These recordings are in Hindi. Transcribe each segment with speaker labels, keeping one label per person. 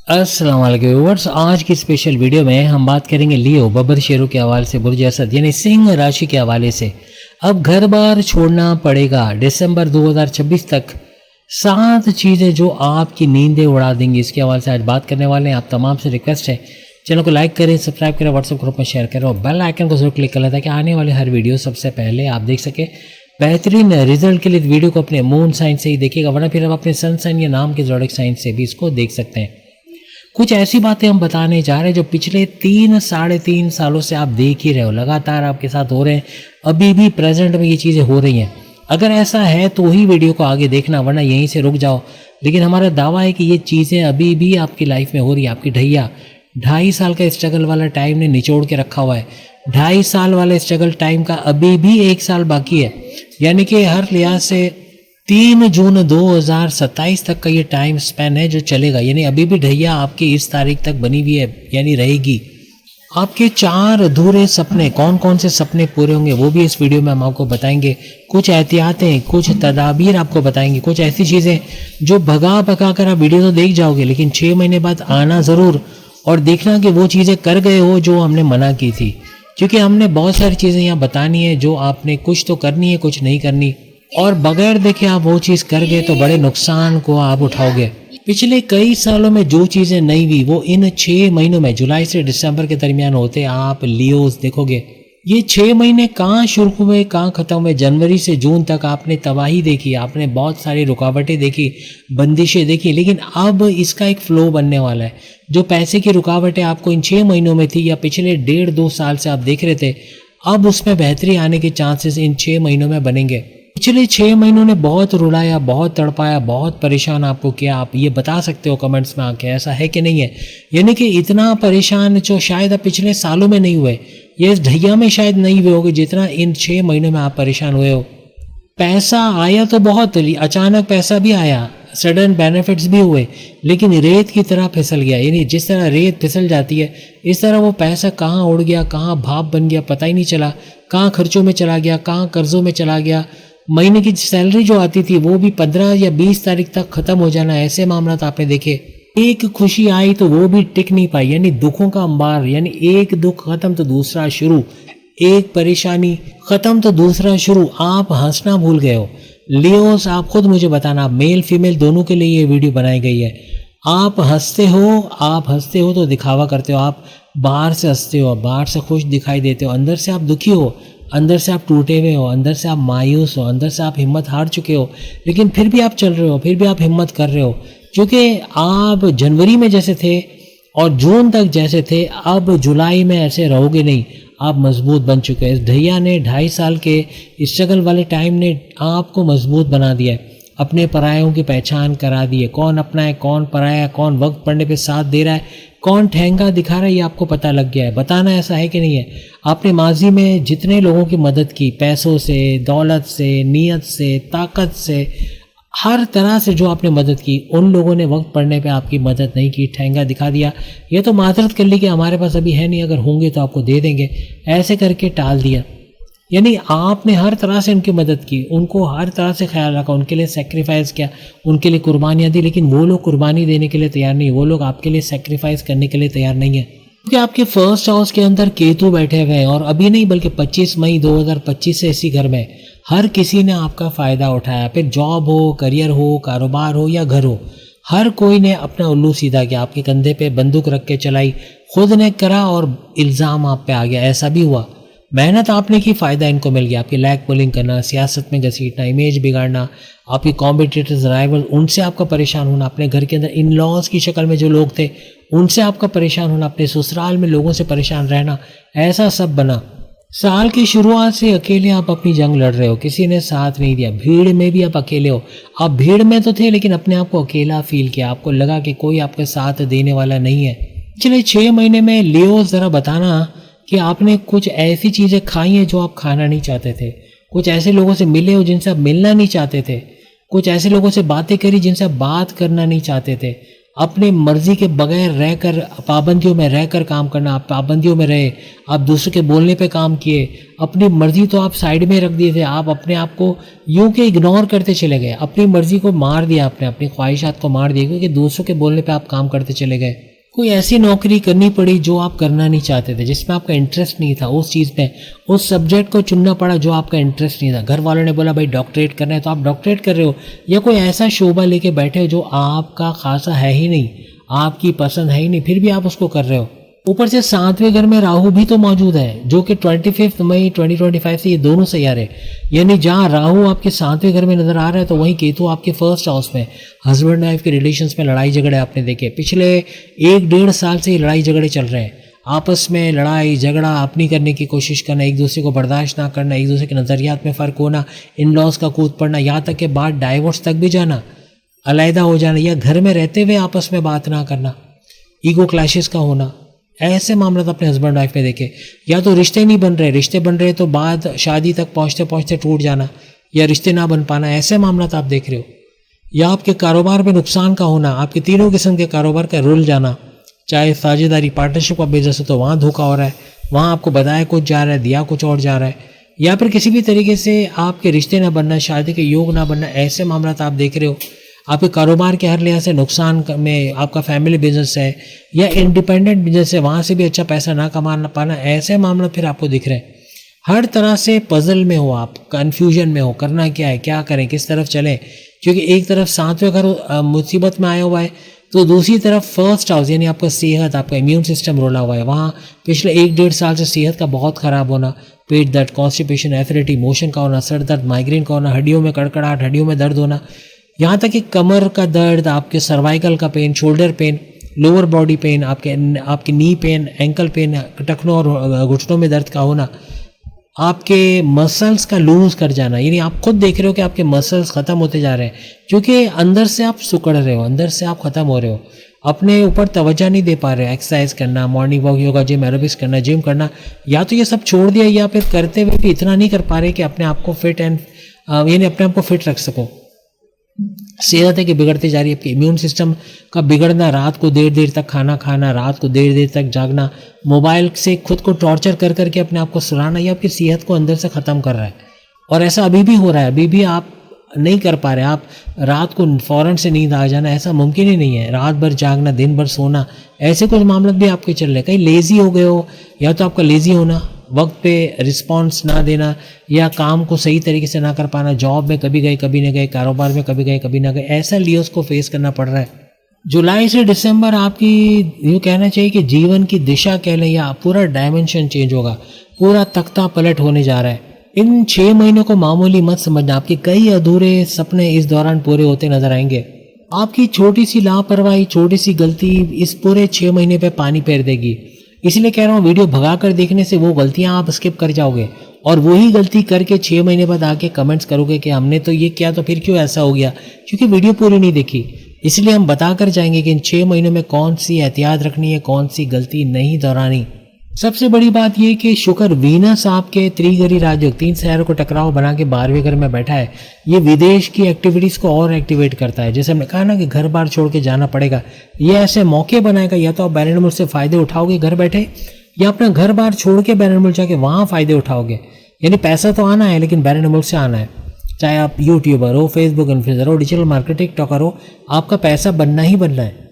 Speaker 1: अस्सलाम वालेकुम व्यूअर्स। आज की स्पेशल वीडियो में हम बात करेंगे लियो बब्बर शेरों के हवाले से बुर्ज असद यानी सिंह राशि के हवाले से। अब घर बार छोड़ना पड़ेगा दिसंबर 2026 तक। 7 चीज़ें जो आपकी नींदें उड़ा देंगी, इसके हवाले से आज बात करने वाले हैं। आप तमाम से रिक्वेस्ट है चैनल को लाइक करें, सब्सक्राइब करें, व्हाट्सएप ग्रुप में शेयर करें और बेल आइकन को जरूर क्लिक कर लें ताकि आने वाले हर वीडियो सबसे पहले आप देख सकें। बेहतरीन रिजल्ट के लिए वीडियो को अपने मून साइन से ही देखिएगा, वरना फिर आप अपने सन साइन या नाम के ज़ोडिएक साइन से भी इसको देख सकते हैं। कुछ ऐसी बातें हम बताने जा रहे हैं जो पिछले 3-3.5 सालों से आप देख ही रहे हो, लगातार आपके साथ हो रहे हैं। अभी भी प्रेजेंट में ये चीज़ें हो रही हैं। अगर ऐसा है तो ही वीडियो को आगे देखना, वरना यहीं से रुक जाओ। लेकिन हमारा दावा है कि ये चीज़ें अभी भी आपकी लाइफ में हो रही है। आपकी ढैया 2.5 साल का स्ट्रगल वाला टाइम ने निचोड़ के रखा हुआ है। 2.5 साल वाले स्ट्रगल टाइम का अभी भी 1 साल बाकी है, यानी कि हर लिहाज से 3 जून 2027 तक का ये टाइम स्पैन है जो चलेगा। यानी अभी भी ढैया आपकी इस तारीख तक बनी हुई है, यानी रहेगी। आपके 4 अधूरे सपने, कौन कौन से सपने पूरे होंगे वो भी इस वीडियो में हम आपको बताएंगे। कुछ एहतियातें, कुछ तदाबीर आपको बताएंगे, कुछ ऐसी चीज़ें जो भगा कर आप वीडियो तो देख जाओगे, लेकिन 6 महीने बाद आना ज़रूर और देखना कि वो चीज़ें कर गए हो जो हमने मना की थी। क्योंकि हमने बहुत सारी चीज़ें यहाँ बतानी है जो आपने कुछ तो करनी है, कुछ नहीं करनी, और बगैर देखे आप वो चीज़ कर गए तो बड़े नुकसान को आप उठाओगे। पिछले कई सालों में जो चीज़ें नहीं हुई वो इन 6 महीनों में, जुलाई से दिसंबर के दरमियान होते आप लियोस देखोगे। ये 6 महीने कहाँ शुरू हुए, कहाँ ख़त्म हुए। जनवरी से जून तक आपने तबाही देखी, आपने बहुत सारी रुकावटें देखी, बंदिशें देखी, लेकिन अब इसका एक फ्लो बनने वाला है। जो पैसे की रुकावटें आपको इन 6 महीनों में थी या पिछले 1.5-2 साल से आप देख रहे थे, अब उसमें बेहतरी आने के चांसेस इन 6 महीनों में बनेंगे। पिछले 6 महीनों ने बहुत रुलाया, बहुत तड़पाया, बहुत परेशान आपको किया। आप ये बता सकते हो कमेंट्स में आके ऐसा है कि नहीं है। यानी कि इतना परेशान जो शायद आप पिछले सालों में नहीं हुए, ये इस ढैया में शायद नहीं हुए होगे जितना इन 6 महीनों में आप परेशान हुए हो। पैसा आया तो बहुत, अचानक पैसा भी आया, सडन बेनिफिट्स भी हुए, लेकिन रेत की तरह फिसल गया। यानी जिस तरह रेत फिसल जाती है, इस तरह वो पैसा कहाँ उड़ गया, कहाँ भाप बन गया, पता ही नहीं चला। कहाँ खर्चों में चला गया, कहाँ कर्जों में चला गया। महीने की सैलरी जो आती थी वो भी 15 या 20 तारीख तक खत्म हो जाना, ऐसे मामला तो आपने देखे। एक खुशी आई तो वो भी टिक नहीं पाई, यानी दुखों का अंबार। यानी एक दुख खत्म तो दूसरा शुरू, एक परेशानी खत्म तो दूसरा शुरू। आप हंसना भूल गए हो। लियोस, आप खुद मुझे बताना, मेल फीमेल दोनों के लिए ये वीडियो बनाई गई है। आप हंसते हो तो दिखावा करते हो। आप बाहर से हंसते हो, बाहर से खुश दिखाई देते हो, अंदर से आप दुखी हो, अंदर से आप टूटे हुए हो, अंदर से आप मायूस हो, अंदर से आप हिम्मत हार चुके हो, लेकिन फिर भी आप चल रहे हो, फिर भी आप हिम्मत कर रहे हो। क्योंकि आप जनवरी में जैसे थे और जून तक जैसे थे, अब जुलाई में ऐसे रहोगे नहीं। आप मजबूत बन चुके हैं। इस ढैया ने 2.5 साल के स्ट्रगल वाले टाइम ने आपको मजबूत बना दिया है। अपने परायों की पहचान करा दी है। कौन अपना है, कौन पराया है, कौन वक्त पड़ने पे साथ दे रहा है, कौन ठहंगा दिखा रहा है, ये आपको पता लग गया है। बताना ऐसा है कि नहीं है। आपने माजी में जितने लोगों की मदद की, पैसों से, दौलत से, नीयत से, ताकत से, हर तरह से जो आपने मदद की, उन लोगों ने वक्त पड़ने पे आपकी मदद नहीं की, ठहंगा दिखा दिया। ये तो माजरत कर ली कि हमारे पास अभी है नहीं, अगर होंगे तो आपको दे देंगे, ऐसे करके टाल दिया। यानी आपने हर तरह से उनकी मदद की, उनको हर तरह से ख्याल रखा, उनके लिए सेक्रीफाइस किया, उनके लिए कुर्बानियाँ दी, लेकिन वो लोग कुर्बानी देने के लिए तैयार नहीं, वो लोग आपके लिए सेक्रीफाइस करने के लिए तैयार नहीं है। क्योंकि आपके फर्स्ट हाउस के अंदर केतु बैठे हुए हैं और अभी नहीं बल्कि 25 मई 2025 से इसी घर में हर किसी ने आपका फ़ायदा उठाया। फिर जॉब हो, करियर हो, कारोबार हो या घर हो, हर कोई ने अपना उल्लू सीधा किया, आपके कंधे पे बंदूक रख के चलाई, खुद ने करा और इल्ज़ाम आप पे आ गया। ऐसा भी हुआ। मेहनत आपने की, फ़ायदा इनको मिल गया। आपकी लैग पुलिंग करना, सियासत में घसीटना, इमेज बिगाड़ना, आपके कॉम्पिटिटर्स, राइवल, उनसे आपका परेशान होना, अपने घर के अंदर इन लॉज की शक्ल में जो लोग थे उनसे आपका परेशान होना, अपने ससुराल में लोगों से परेशान रहना, ऐसा सब बना। साल की शुरुआत से अकेले आप अपनी जंग लड़ रहे हो, किसी ने साथ नहीं दिया। भीड़ में भी आप अकेले हो। आप भीड़ में तो थे लेकिन अपने आप को अकेला फील किया, आपको लगा कि कोई आपके साथ देने वाला नहीं है। पिछले 6 महीने में लियो ज़रा बताना कि आपने कुछ ऐसी चीज़ें खाई हैं जो आप खाना नहीं चाहते थे, कुछ ऐसे लोगों से मिले हो जिनसे आप मिलना नहीं चाहते थे, कुछ ऐसे लोगों से बातें करी जिनसे आप बात करना नहीं चाहते थे, अपनी मर्जी के बगैर रहकर, पाबंदियों में रहकर काम करना, आप पाबंदियों में रहे, आप दूसरों के बोलने पे काम किए, अपनी मर्जी तो आप साइड में रख दिए थे, आप अपने आप को यूं के इग्नोर करते चले गए, अपनी मर्जी को मार दिया आपने, अपनी ख्वाहिशात को मार दिया क्योंकि दूसरों के बोलने पे आप काम करते चले गए। कोई ऐसी नौकरी करनी पड़ी जो आप करना नहीं चाहते थे, जिसमें आपका इंटरेस्ट नहीं था, उस चीज़ में उस सब्जेक्ट को चुनना पड़ा जो आपका इंटरेस्ट नहीं था। घर वालों ने बोला भाई डॉक्टरेट करना है तो आप डॉक्टरेट कर रहे हो, या कोई ऐसा शोबा लेके बैठे हो जो आपका खासा है ही नहीं, आपकी पसंद है ही नहीं, फिर भी आप उसको कर रहे हो। ऊपर से 7वें घर में राहु भी तो मौजूद है जो कि 25 मई 2025 से ये दोनों सैयारे, यानी जहाँ राहु आपके 7वें घर में नजर आ रहा है तो वहीं केतु आपके फर्स्ट हाउस में। हस्बैंड वाइफ के रिलेशंस में लड़ाई झगड़े आपने देखे, पिछले 1-1.5 साल से ये लड़ाई झगड़े चल रहे हैं, आपस में लड़ाई झगड़ा अपनी करने की कोशिश करना, एक दूसरे को बर्दाश्त ना करना, एक दूसरे के नज़रियात में फ़र्क होना, इन लॉज का कूद पड़ना, यहाँ तक के बाद डाइवोर्स तक भी जाना, अलहदा हो जाना, या घर में रहते हुए आपस में बात ना करना, ईगो क्लैशेस का होना, ऐसे मामला तो अपने हस्बैंड वाइफ में देखे। या तो रिश्ते नहीं बन रहे, रिश्ते बन रहे तो बाद शादी तक पहुँचते पहुँचते टूट जाना, या रिश्ते ना बन पाना, ऐसे मामला तो आप देख रहे हो। या आपके कारोबार में नुकसान का होना, आपके तीनों किस्म के कारोबार का रुल जाना, चाहे साझेदारी पार्टनरशिप का बिजनेस है तो वहाँ धोखा हो रहा है, वहाँ आपको बताया कुछ जा रहा है, दिया कुछ और जा रहा है, या फिर किसी भी तरीके से आपके रिश्ते ना बनना, शादी के योग ना बनना, ऐसे मामला तो आप देख रहे हो। आपके कारोबार के हर लिहाज से नुकसान में, आपका फैमिली बिजनेस है या इंडिपेंडेंट बिजनेस है, वहाँ से भी अच्छा पैसा ना कमा पाना, ऐसे मामला फिर आपको दिख रहे हैं। हर तरह से पजल में हो आप, कन्फ्यूजन में हो, करना क्या है, क्या करें, किस तरफ चलें, क्योंकि एक तरफ 7वें घर मुसीबत में आया हुआ है तो दूसरी तरफ फर्स्ट हाउस यानी आपका सेहत, आपका इम्यून सिस्टम रोला हुआ है, वहाँ पिछले 1-1.5 साल से सेहत का बहुत ख़राब होना, पेट दर्द, कॉन्स्टिपेशन, एसिडिटी, मोशन का होना, सर दर्द, माइग्रेन का होना, हड्डियों में कड़कड़ाहट, हड्डियों में दर्द होना, यहाँ तक कि कमर का दर्द, आपके सर्वाइकल का pain, shoulder pain, lower body pain, आपके नी पेन, एंकल पेन, टखनों और घुटनों में दर्द का होना, आपके मसल्स का लूज कर जाना, यानी आप खुद देख रहे हो कि आपके मसल्स ख़त्म होते जा रहे हैं क्योंकि अंदर से आप सुकड़ रहे हो, अंदर से आप ख़त्म हो रहे हो, अपने ऊपर तवज्जो नहीं दे पा रहे हो। एक्सरसाइज करना, morning walk, yoga, gym, aerobics करना, जिम करना, या तो ये सब छोड़ दिया या फिर करते हुए भी इतना नहीं कर पा रहे कि अपने आप को फिट एंड यानी अपने आप को फिट रख सको। सेहत है कि बिगड़ती जा रही है, आपके इम्यून सिस्टम का बिगड़ना, रात को देर देर तक खाना खाना, रात को देर देर तक जागना, मोबाइल से खुद को टॉर्चर कर करके अपने आप को सुलाना, ये आपकी सेहत को अंदर से ख़त्म कर रहा है। और ऐसा अभी भी हो रहा है, अभी भी आप नहीं कर पा रहे, आप रात को फ़ौरन से नींद आ जाना ऐसा मुमकिन ही नहीं है, रात भर जागना, दिन भर सोना, ऐसे कुछ मामले भी आपके चल रहे हैं। कहीं लेज़ी हो गए हो, या तो आपका लेज़ी होना, वक्त पे रिस्पांस ना देना, या काम को सही तरीके से ना कर पाना, जॉब में कभी गए कभी ना गए, कारोबार में कभी गए कभी ना गए, ऐसा लियोस को फेस करना पड़ रहा है। जुलाई से दिसंबर आपकी यूँ कहना चाहिए कि जीवन की दिशा कह लें या पूरा डायमेंशन चेंज होगा, पूरा तख्ता पलट होने जा रहा है। इन 6 महीनों को मामूली मत समझना, आपके कई अधूरे सपने इस दौरान पूरे होते नजर आएंगे। आपकी छोटी सी लापरवाही, छोटी सी गलती इस पूरे 6 महीने पे पानी फेर देगी। इसलिए कह रहा हूँ, वीडियो भगा कर देखने से वो गलतियाँ आप स्किप कर जाओगे और वही गलती करके 6 महीने बाद आके कमेंट्स करोगे कि हमने तो ये किया तो फिर क्यों ऐसा हो गया, क्योंकि वीडियो पूरी नहीं देखी। इसलिए हम बता कर जाएंगे कि इन 6 महीनों में कौन सी एहतियात रखनी है, कौन सी गलती नहीं दोहरानी। सबसे बड़ी बात यह कि शुक्र वीनस आपके त्रिगरी राजयोग 3 सैयारों को टकराव बना के 12वें घर में बैठा है। ये विदेश की एक्टिविटीज़ को और एक्टिवेट करता है। जैसे हमने कहा ना कि घर बार छोड़ के जाना पड़ेगा, ये ऐसे मौके बनाएगा, या तो आप बैलेंस मुल्क से फ़ायदे उठाओगे घर बैठे, या अपना घर बार छोड़ के बैलेंस मुल्क जाके वहाँ फ़ायदे उठाओगे। यानी पैसा तो आना है लेकिन बैलेंस मुल्क से आना है। चाहे आप यूट्यूबर हो, फेसबुक इन्फ्लुएंसर हो, डिजिटल मार्केटिंग टिकटॉकर हो, आपका पैसा बनना ही बनना है।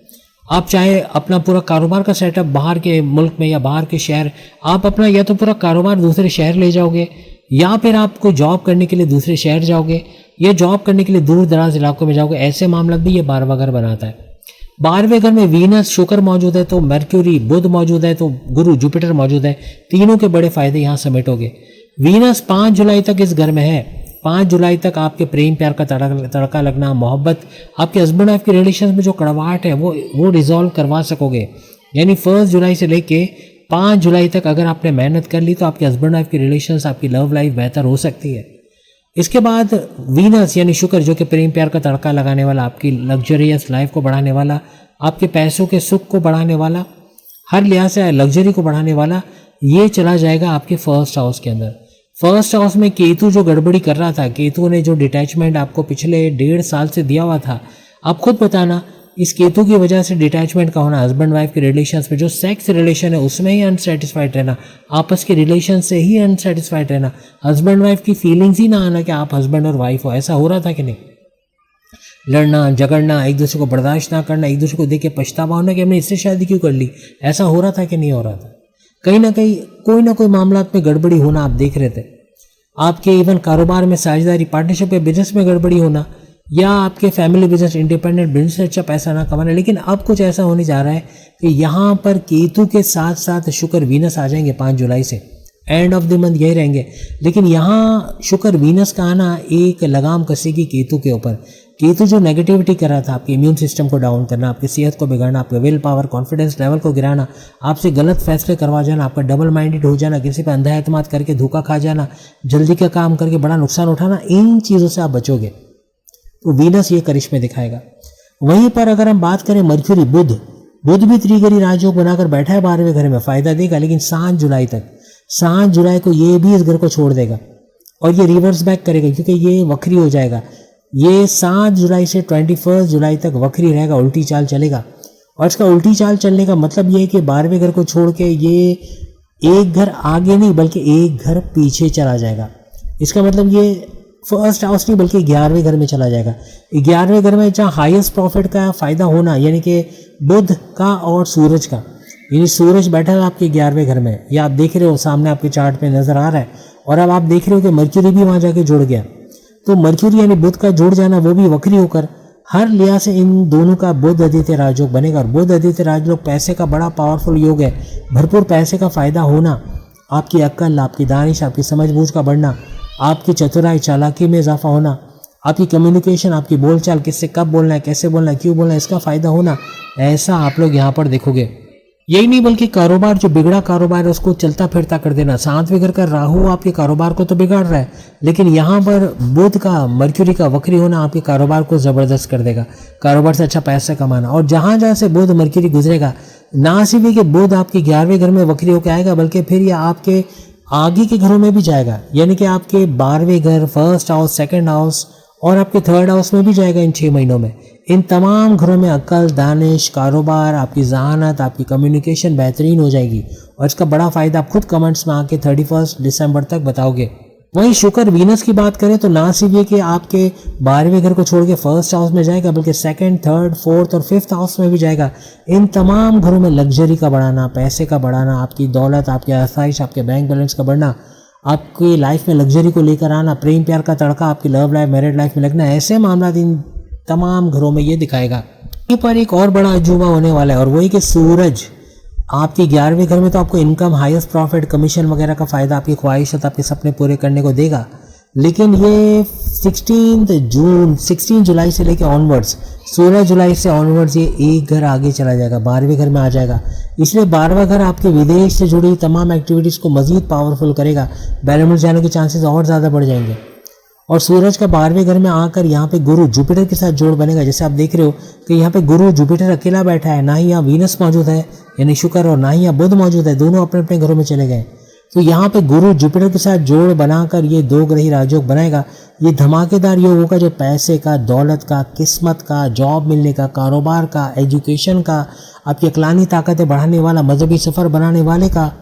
Speaker 1: आप चाहे अपना पूरा कारोबार का सेटअप बाहर के मुल्क में या बाहर के शहर, आप अपना या तो पूरा कारोबार दूसरे शहर ले जाओगे, या फिर आपको जॉब करने के लिए दूसरे शहर जाओगे, या जॉब करने के लिए दूर दराज इलाकों में जाओगे। ऐसे मामला भी ये 12वां घर बनाता है। 12वें घर में वीनस शुक्र मौजूद है तो मर्क्यूरी बुध मौजूद है तो गुरु जुपिटर मौजूद है। तीनों के बड़े फायदे यहाँ समेटोगे। वीनस 5 जुलाई तक इस घर में है। 5 जुलाई तक आपके प्रेम प्यार का तड़का लगना, मोहब्बत, आपके हस्बैंड वाइफ के रिलेशन में जो कड़वाहट है वो रिजॉल्व करवा सकोगे। यानी 1 जुलाई से लेके 5 जुलाई तक अगर आपने मेहनत कर ली तो आपके हस्बैंड वाइफ के रिलेशंस, आपकी लव लाइफ बेहतर हो सकती है। इसके बाद वीनस यानी शुक्र जो कि प्रेम प्यार का तड़का लगाने वाला, आपकी लग्जरियस लाइफ को बढ़ाने वाला, आपके पैसों के सुख को बढ़ाने वाला, हर लिहाज से लग्जरी को बढ़ाने वाला, ये चला जाएगा आपके फर्स्ट हाउस के अंदर। फर्स्ट हाउस में केतु जो गड़बड़ी कर रहा था, केतु ने जो डिटैचमेंट आपको पिछले 1.5 साल से दिया हुआ था, आप खुद बताना इस केतु की वजह से डिटैचमेंट का होना, हस्बैंड वाइफ के रिलेशंस में जो सेक्स रिलेशन है उसमें ही अनसेटिस्फाइड रहना, आपस के रिलेशन से ही अनसेटिस्फाइड रहना, हस्बैंड वाइफ की फीलिंग्स ही ना आना कि आप हस्बैंड और वाइफ हो। ऐसा हो रहा था कि नहीं? लड़ना झगड़ना, एक दूसरे को बर्दाश्त ना करना, एक दूसरे को देख के पछतावा होना कि हमने इससे शादी क्यों कर ली। ऐसा हो रहा था कि नहीं हो रहा था? कहीं ना कहीं कोई ना कोई मामला में गड़बड़ी होना आप देख रहे थे। आपके इवन कारोबार में साझेदारी, पार्टनरशिप में, बिजनेस में गड़बड़ी होना, या आपके फैमिली बिजनेस, इंडिपेंडेंट बिजनेस से अच्छा पैसा ना कमाना। लेकिन अब कुछ ऐसा होने जा रहा है कि यहाँ पर केतु के साथ साथ शुक्र वीनस आ जाएंगे 5 जुलाई से, एंड ऑफ द मंथ यही रहेंगे। लेकिन यहाँ शुक्र वीनस का आना एक लगाम कसेगी केतु के ऊपर। केतु जो नेगेटिविटी कर रहा था, आपके इम्यून सिस्टम को डाउन करना, आपकी सेहत को बिगाड़ना, आपके विल पावर, कॉन्फिडेंस लेवल को गिराना, आपसे गलत फैसले करवा जाना, आपका डबल माइंडेड हो जाना, किसी पर अंधा एतमाद करके धोखा खा जाना, जल्दी का काम करके बड़ा नुकसान उठाना, इन चीज़ों से आप बचोगे। तो वीनस ये करिश्मे दिखाएगा। वहीं पर अगर हम बात करें मर्क्यूरी, बुध भी त्रिगरी राजयोग बनाकर बैठा है 12वें घर में, फायदा देगा। लेकिन 7 जुलाई तक, 7 जुलाई को ये भी इस घर को छोड़ देगा और ये रिवर्स बैक करेगा, क्योंकि ये वक्री हो जाएगा। ये 7 जुलाई से 21 जुलाई तक वक्री रहेगा, उल्टी चाल चलेगा। और इसका उल्टी चाल चलने का मतलब ये है कि 12वें घर को छोड़ के ये एक घर आगे नहीं बल्कि एक घर पीछे चला जाएगा। इसका मतलब ये फर्स्ट हाउस नहीं बल्कि 11वें घर में चला जाएगा। 11वें घर में जहाँ हाईएस्ट प्रॉफिट का फायदा होना, यानी कि बुध का और सूरज का, यानी सूरज बैठा है आपके 11वें घर में, ये आप देख रहे हो सामने आपके चार्ट पे नजर आ रहा है। और अब आप देख रहे हो कि मर्क्यूरी भी वहाँ जाके जुड़ गया। तो मर्क्यूरी यानी बुध का जुड़ जाना, वो भी वक्री होकर, हर लिहाज से इन दोनों का बुध आदित्य राजयोग बनेगा। और बुध आदित्य राजयोग पैसे का बड़ा पावरफुल योग है। भरपूर पैसे का फायदा होना, आपकी अक्ल, आपकी दानिश, आपकी समझबूझ का बढ़ना, आपकी चतुराई चालाकी में इजाफा होना, आपकी कम्युनिकेशन, आपकी बोलचाल, किससे कब बोलना है, कैसे बोलना है, क्यों बोलना है, इसका फायदा होना, ऐसा आप लोग यहाँ पर देखोगे। यही नहीं बल्कि कारोबार, जो बिगड़ा कारोबार है उसको चलता फिरता कर देना। 7वें घर का राहु आपके कारोबार को तो बिगाड़ रहा है, लेकिन यहाँ पर बुध का, मर्क्यूरी का वक्री होना आपके कारोबार को ज़बरदस्त कर देगा। कारोबार से अच्छा पैसा कमाना। और जहाँ जहाँ से बुध मर्क्यूरी गुजरेगा, ना सिर्फ कि बुध आपके 11वें घर में वक्री होकर आएगा, बल्कि फिर यह आपके आगे के घरों में भी जाएगा। यानी कि आपके 12वें घर, फर्स्ट हाउस, सेकंड हाउस और आपके थर्ड हाउस में भी जाएगा इन 6 महीनों में। इन तमाम घरों में अक्ल, दानिश, कारोबार, आपकी जहानत, आपकी कम्युनिकेशन बेहतरीन हो जाएगी। और इसका बड़ा फ़ायदा आप खुद कमेंट्स में आके 31 दिसंबर तक बताओगे। वहीं शुक्र वीनस की बात करें तो ना सिर्फ ये कि आपके 12वें घर को छोड़ के फर्स्ट हाउस में जाएगा, बल्कि सेकंड, थर्ड, फोर्थ और फिफ्थ हाउस में भी जाएगा। इन तमाम घरों में लग्जरी का बढ़ाना, पैसे का बढ़ाना, आपकी दौलत, आपकी आसाइश, आपके बैंक बैलेंस का बढ़ना, आपकी लाइफ में लग्जरी को लेकर आना, प्रेम प्यार का तड़का आपकी लव लाइफ, मैरिड लाइफ में लगना, ऐसे मामला इन तमाम घरों में ये दिखाएगा। यहाँ पर एक और बड़ा अजूबा होने वाला है, और वही कि सूरज आपके 11वें घर में तो आपको इनकम, हाईएस्ट प्रॉफिट, कमीशन वगैरह का फायदा, आपकी ख्वाहिशात, आपके सपने पूरे करने को देगा। लेकिन ये 16 जुलाई से लेकर ऑनवर्ड्स, 16 जुलाई से ऑनवर्ड्स ये एक घर आगे चला जाएगा, 12वें घर में आ जाएगा। इसलिए 12वां घर आपके विदेश से जुड़ी तमाम एक्टिविटीज़ को मजीद पावरफुल करेगा। बैरमुल्क जाने के चांसेस और ज़्यादा बढ़ जाएंगे। और सूरज का 12वें घर में आकर यहाँ पे गुरु जुपिटर के साथ जोड़ बनेगा। जैसे आप देख रहे हो कि यहाँ पे गुरु जुपिटर अकेला बैठा है, ना ही यहाँ वीनस मौजूद है यानी शुक्र, और ना ही यहाँ बुध मौजूद है, दोनों अपने अपने घरों में चले गए। तो यहाँ पे गुरु जुपिटर के साथ जोड़ बनाकर ये 2 ग्रही राजयोग बनाएगा। ये धमाकेदार योग होगा जो पैसे का, दौलत का, किस्मत का, जॉब मिलने का, कारोबार का, एजुकेशन का, आपकी अक्लानी ताकतें बढ़ाने वाला, मजहबी सफ़र बनाने वाले का,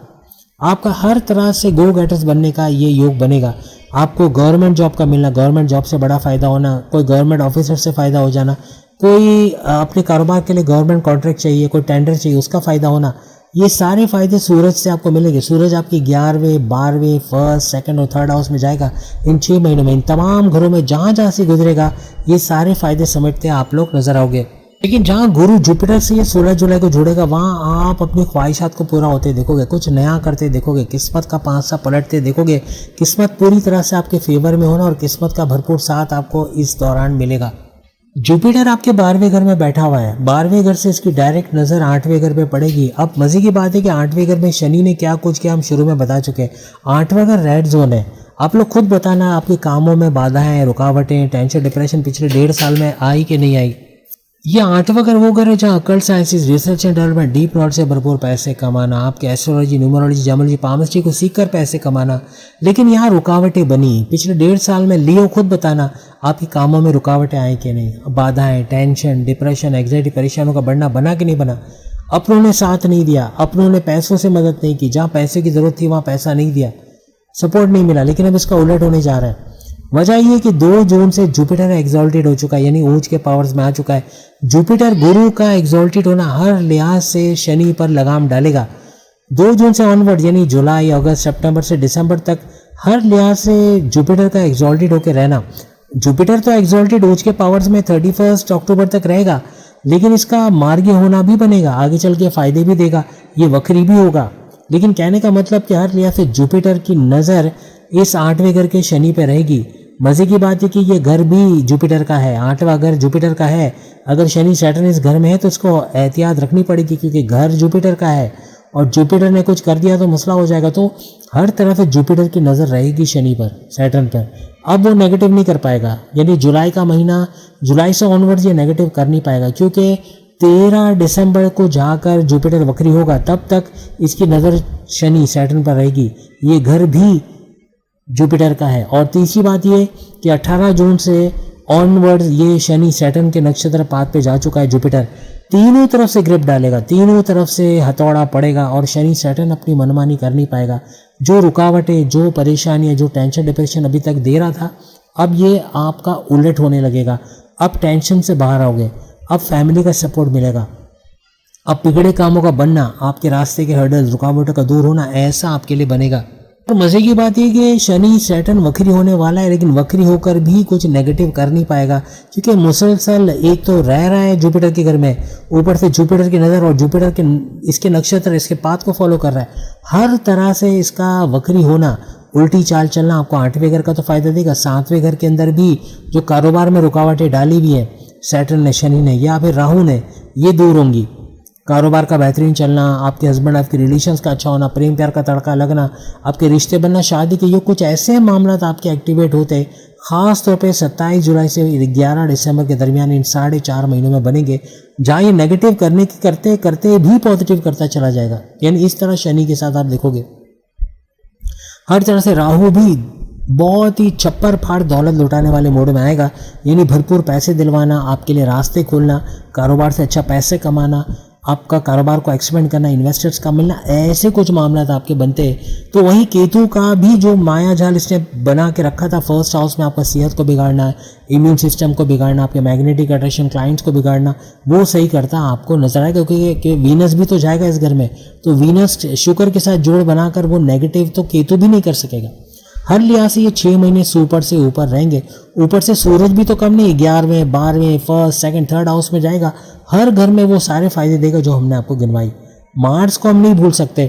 Speaker 1: आपका हर तरह से गो गेटर्स बनने का ये योग बनेगा। आपको गवर्नमेंट जॉब का मिलना, गवर्नमेंट जॉब से बड़ा फ़ायदा होना, कोई गवर्नमेंट ऑफिसर से फ़ायदा हो जाना, कोई अपने कारोबार के लिए गवर्नमेंट कॉन्ट्रैक्ट चाहिए, कोई टेंडर चाहिए, उसका फ़ायदा होना, ये सारे फ़ायदे सूरज से आपको मिलेंगे। सूरज आपकी 11वें, 12वें, फर्स्ट, सेकंड और थर्ड हाउस में जाएगा इन 6 महीनों में। इन तमाम घरों में जहाँ जहाँ से गुजरेगा ये सारे फ़ायदे समेटते आप लोग नजर आओगे। लेकिन जहाँ गुरु जुपिटर से ये 16 जुलाई को जुड़ेगा, वहाँ आप अपनी ख्वाहिशात को पूरा होते देखोगे, कुछ नया करते देखोगे, किस्मत का पांसा पलटते देखोगे, किस्मत पूरी तरह से आपके फेवर में होना और किस्मत का भरपूर साथ आपको इस दौरान मिलेगा। जुपिटर आपके 12वें घर में बैठा हुआ है, 12वें घर से इसकी डायरेक्ट नज़र 8वें घर पे पड़ेगी। अब मज़े की बात है कि 8वें घर में शनि ने क्या कुछ किया हम शुरू में बता चुके हैं। 8वां घर रेड जोन है। आप लोग खुद बताना आपके कामों में बाधाएं, रुकावटें, टेंशन, डिप्रेशन पिछले 1.5 साल में आई कि नहीं आई। ये 8वां घर वो घर है जहाँ occult sciences, research and development, deep knowledge से भरपूर पैसे कमाना, आपके एस्ट्रोलॉजी, न्यूमरोलॉजी, जामोलॉजी, पामस्ट्री को सीखकर पैसे कमाना। लेकिन यहाँ रुकावटें बनी पिछले 1.5 साल में। लियो खुद बताना आपके कामों में रुकावटें आई कि नहीं, बाधाएं, टेंशन, डिप्रेशन, एंग्जाइटी, परेशानियों का बढ़ना बना कि नहीं बना। अपनों ने साथ नहीं दिया, अपनों ने पैसों से मदद नहीं की, जहाँ पैसे की जरूरत थी वहाँ पैसा नहीं दिया, सपोर्ट नहीं मिला। लेकिन अब इसका उलट होने जा रहा है। वजह ये कि 2 जून से जुपिटर एक्सॉल्टेड हो चुका है, यानी ऊंच के पावर्स में आ चुका है। जुपिटर गुरु का एक्सॉल्टेड होना हर लिहाज से शनि पर लगाम डालेगा। 2 जून से ऑनवर्ड यानी जुलाई, अगस्त, सितंबर से दिसंबर तक हर लिहाज से जुपिटर का एक्सॉल्टेड होकर रहना। जुपिटर तो एक्सॉल्टेड ऊंच के पावर्स में 31 अक्टूबर तक रहेगा, लेकिन इसका मार्गी होना भी बनेगा, आगे चल के फायदे भी देगा, ये वक्री भी होगा। लेकिन कहने का मतलब कि हर लिहाज से जुपिटर की नज़र इस 8वें घर के शनि पे रहेगी। मजे की बात है कि ये घर भी जुपिटर का है, 8वां घर जुपिटर का है। अगर शनि सैटर्न इस घर में है तो उसको एहतियात रखनी पड़ेगी, क्योंकि घर जुपिटर का है और जुपिटर ने कुछ कर दिया तो मसला हो जाएगा। तो हर तरफ से जुपिटर की नज़र रहेगी शनि पर, सैटर्न पर। अब वो नेगेटिव नहीं कर पाएगा, यानी जुलाई का महीना, जुलाई से ऑनवर्ड ये नेगेटिव कर नहीं पाएगा, क्योंकि 13 दिसंबर को जाकर जुपिटर वक्री होगा, तब तक इसकी नज़र शनि सैटर्न पर रहेगी। ये घर भी जुपिटर का है। और तीसरी बात ये कि 18 जून से ऑनवर्ड ये शनि सैटर्न के नक्षत्र पाथ पे जा चुका है। जुपिटर तीनों तरफ से ग्रिप डालेगा, तीनों तरफ से हथौड़ा पड़ेगा और शनि सैटर्न अपनी मनमानी कर नहीं पाएगा। जो रुकावटें, जो परेशानियां, जो टेंशन, डिप्रेशन अभी तक दे रहा था, अब ये आपका उलट होने लगेगा। अब टेंशन से बाहर आओगे, अब फैमिली का सपोर्ट मिलेगा, अब बिगड़े कामों का बनना, आपके रास्ते के हर्डल्स, रुकावटों का दूर होना, ऐसा आपके लिए बनेगा। और मज़े की बात यह कि शनि सैटर्न वक्री होने वाला है, लेकिन वक्री होकर भी कुछ नेगेटिव कर नहीं पाएगा, क्योंकि मुसलसल एक तो रह रहा है जुपिटर के घर में, ऊपर से जुपिटर की नज़र और जुपिटर के इसके नक्षत्र, इसके पाथ को फॉलो कर रहा है। हर तरह से इसका वक्री होना, उल्टी चाल चलना आपको 8वें घर का तो फायदा देगा। 7वें घर के अंदर भी जो कारोबार में रुकावटें डाली हुई है सैटर्न ने, शनि ने या फिर राहु ने, ये दूर होंगी। कारोबार का बेहतरीन चलना, आपके हस्बैंड आपके रिलेशंस का अच्छा होना, प्रेम प्यार का तड़का लगना, आपके रिश्ते बनना, शादी के, ये कुछ ऐसे मामला आपके एक्टिवेट होते, ख़ास तौर पे 27 जुलाई से 11 दिसंबर के दरमियान इन 4.5 महीनों में बनेंगे, जहाँ ये नेगेटिव करने की करते करते भी पॉजिटिव करता चला जाएगा। यानी इस तरह शनि के साथ आप देखोगे हर तरह से। राहु भी बहुत ही छप्पर फाड़ दौलत लुटाने वाले मोड में आएगा, यानी भरपूर पैसे दिलवाना, आपके लिए रास्ते खोलना, कारोबार से अच्छा पैसे कमाना, आपका कारोबार को एक्सपेंड करना, इन्वेस्टर्स का मिलना, ऐसे कुछ मामला आपके बनते हैं। तो वहीं केतु का भी जो माया जाल इसने बना के रखा था फर्स्ट हाउस में, आपका सेहत को बिगाड़ना, इम्यून सिस्टम को बिगाड़ना, आपके मैग्नेटिक अट्रैक्शन, क्लाइंट्स को बिगाड़ना, वो सही करता आपको नजर आएगा, क्योंकि वीनस भी तो जाएगा इस घर में। तो वीनस शुक्र के साथ जोड़ बनाकर वो नेगेटिव तो केतु भी नहीं कर सकेगा। हर लिहाज से ये 6 महीने सुपर से ऊपर रहेंगे। ऊपर से सूरज भी तो कम नहीं, 11वें, 12वें, फर्स्ट, सेकंड, थर्ड हाउस में जाएगा। हर घर में वो सारे फायदे देगा जो हमने आपको गिनवाई। मार्स को हम नहीं भूल सकते,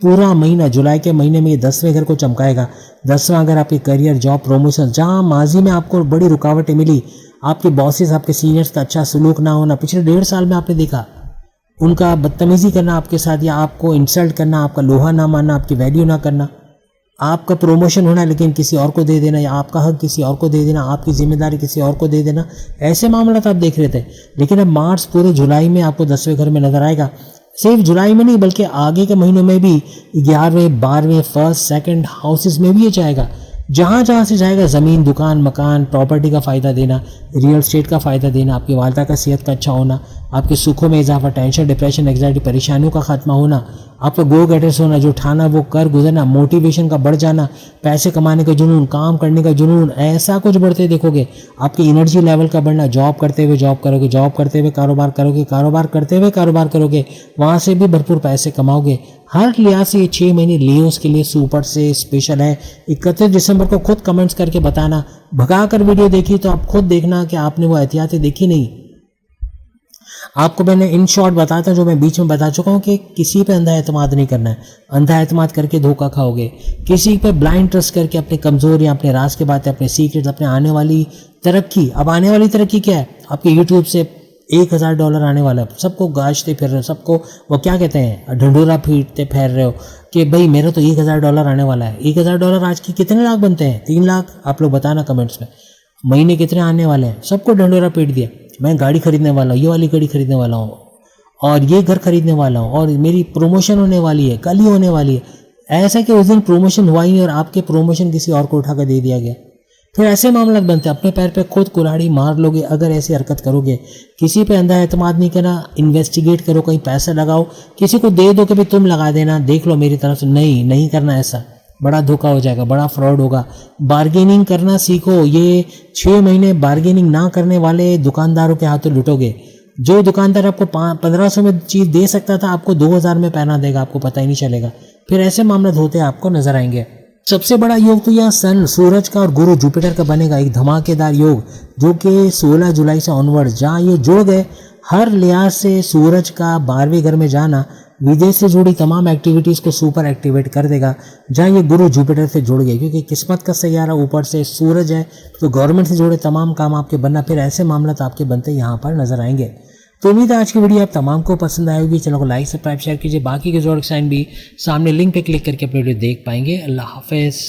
Speaker 1: पूरा महीना जुलाई के महीने में ये 10वें घर को चमकाएगा। 10वां घर आपके करियर, जॉब, प्रमोशन, जहाँ माजी में आपको बड़ी रुकावटें मिली, आपके बॉसेस, आपके सीनियर्स का अच्छा सलूक ना होना, पिछले 1.5 साल में आपने देखा, उनका बदतमीजी करना आपके साथ, या आपको इंसल्ट करना, आपका लोहा ना मानना, आपकी वैल्यू ना करना, आपका प्रमोशन होना लेकिन किसी और को दे देना, या आपका हक किसी और को दे देना, आपकी जिम्मेदारी किसी और को दे देना, ऐसे मामला तो आप देख रहे थे। लेकिन अब मार्च पूरे जुलाई में आपको 10वें घर में नजर आएगा। सिर्फ जुलाई में नहीं बल्कि आगे के महीनों में भी 11वें, 12वें, फर्स्ट, सेकंड हाउसेस में भी ये जाएगा। जहाँ जहाँ से जाएगा, ज़मीन, दुकान, मकान, प्रॉपर्टी का फ़ायदा देना, रियल एस्टेट का फ़ायदा देना, आपकी वालदा का सेहत का अच्छा होना, आपके सुखों में इजाफा, टेंशन, डिप्रेशन, एंग्जाइटी, परेशानियों का खात्मा होना, आपका गो गेटर्स होना, जो ठाना वो कर गुजरना, मोटिवेशन का बढ़ जाना, पैसे कमाने का जुनून, काम करने का जुनून, ऐसा कुछ बढ़ते देखोगे। आपकी एनर्जी लेवल का बढ़ना, जॉब करते हुए जॉब करोगे, जॉब करते हुए कारोबार करोगे, कारोबार करते हुए कारोबार करोगे, वहाँ से भी भरपूर पैसे कमाओगे। हर लिहाज से ये 6 महीने लियोस के लिए सुपर से स्पेशल है। 31 दिसंबर को खुद कमेंट्स करके बताना, भगा कर वीडियो देखी तो आप खुद देखना कि आपने वो एहतियातें देखी नहीं। आपको मैंने इन शॉर्ट बताता जो मैं बीच में बता चुका हूँ कि किसी पे अंधा एतमाद नहीं करना है। अंधा एतमाद करके धोखा खाओगे। किसी पे ब्लाइंड ट्रस्ट करके अपने कमजोरियां, अपने राज के बातें, अपने सीक्रेट्स, अपने आने वाली तरक्की। अब आने वाली तरक्की क्या है? आपके यूट्यूब से $1000 आने वाला है। सबको गाजते फिर रहे हो, सबको वो क्या कहते हैं, ढंडोरा पीटते फिर रहे हो कि भाई मेरा तो $1000 आने वाला है। $1000 आज की कितने लाख बनते हैं? 3 लाख। आप लोग बताना कमेंट्स में। महीने कितने आने वाले हैं? सबको ढंडोरा पीट दिया। मैं गाड़ी खरीदने वाला हूँ, ये वाली गाड़ी खरीदने वाला हूँ, और ये घर खरीदने वाला हूँ, और मेरी प्रमोशन होने वाली है, कल ही होने वाली है। ऐसा कि उस दिन प्रमोशन हुआ ही नहीं और आपके प्रमोशन किसी और को उठा कर दे दिया गया। फिर ऐसे मामला बनते हैं, अपने पैर पे खुद कुल्हाड़ी मार लोगे अगर ऐसी हरकत करोगे। किसी पे अंधा एतमाद नहीं करना, इन्वेस्टिगेट करो, कहीं पैसा लगाओ, किसी को दे दो कि भाई तुम लगा देना, देख लो मेरी तरफ से, नहीं करना। ऐसा बड़ा धोखा हो जाएगा, बड़ा फ्रॉड होगा। बार्गेनिंग करना सीखो। ये 6 महीने बार्गेनिंग ना करने वाले दुकानदारों के हाथों लुटोगे। जो दुकानदार आपको 1500 में चीज़ दे सकता था, आपको 2000 में पहना देगा, आपको पता ही नहीं चलेगा। फिर ऐसे मामले होते आपको नजर आएंगे। सबसे बड़ा योग तो यह सन, सूरज का और गुरु जुपिटर का बनेगा एक धमाकेदार योग, जो कि 16 जुलाई से ऑनवर्ड, जहाँ ये जुड़ गए, हर लिहाज से सूरज का 12वें घर में जाना विदेश से जुड़ी तमाम एक्टिविटीज़ को सुपर एक्टिवेट कर देगा, जहाँ ये गुरु जुपिटर से जुड़ गए। क्योंकि किस्मत का सैयारा ऊपर से सूरज है, तो गवर्नमेंट से जुड़े तमाम काम आपके बनना, फिर ऐसे मामला तो आपके बनते यहाँ पर नजर आएंगे। तो उम्मीद है आज की वीडियो आप तमाम को पसंद आएगी। चैनल को लाइक सब्सक्राइब शेयर कीजिए। बाकी के जोड़ साइन भी सामने लिंक पे क्लिक करके अपनी वीडियो देख पाएंगे। अल्लाह हाफिज़।